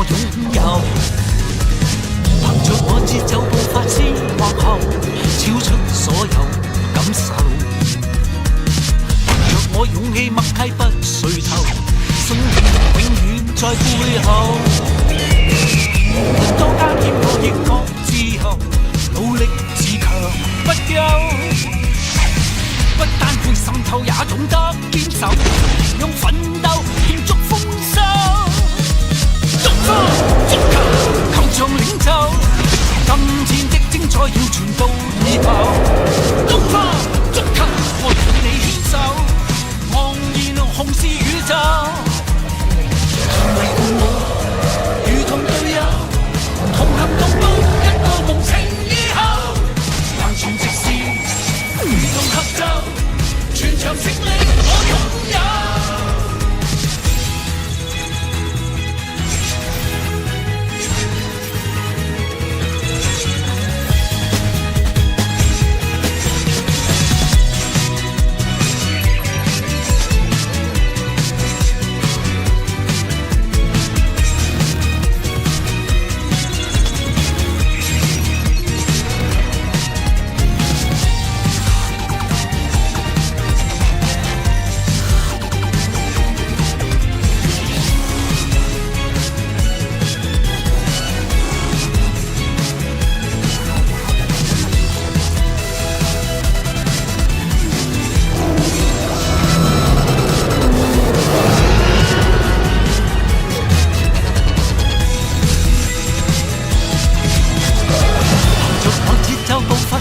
我擁有。憑着我節奏步伐先或後，超出所有感受。憑着我勇氣默契不垂頭，信念永遠在背後。多艱險我亦覺自由，努力自強不休。不單會滲透，也懂得堅守，用奮鬥慶祝豐收。足科足球，球場領袖，今天的精彩要傳到以後。足科足球，我與你牽手，昂然紅是宇宙。為共我，如同隊友，同行同步，一個夢情以後，橫傳直線，如同合奏。全場勝利我擁有。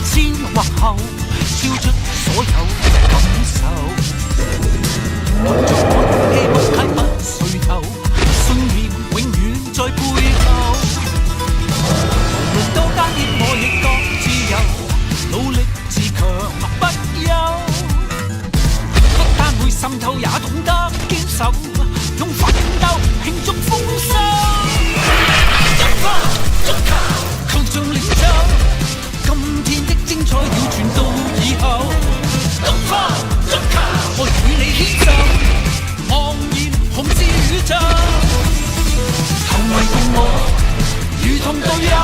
先或後，超出所有感受。憑着我勇氣默契不垂頭，信念永遠在背後。無論多艱險，我亦覺自由，努力自強不休。不單會滲透，也懂得堅守，用奮鬥慶祝豐收。足科足球，球場領袖。今天的精彩要傳到以後。足科足球，我與你牽手，昂然紅是宇宙。球迷共我，如同隊友，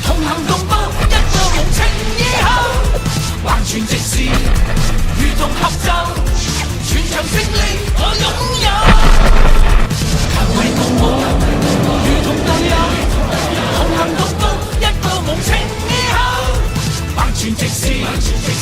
同行同步，一個夢情以後，橫傳直線，如同合奏，全場勝利我擁有。球迷共我，如同隊友，同行同步，一個夢情以後，橫傳直線。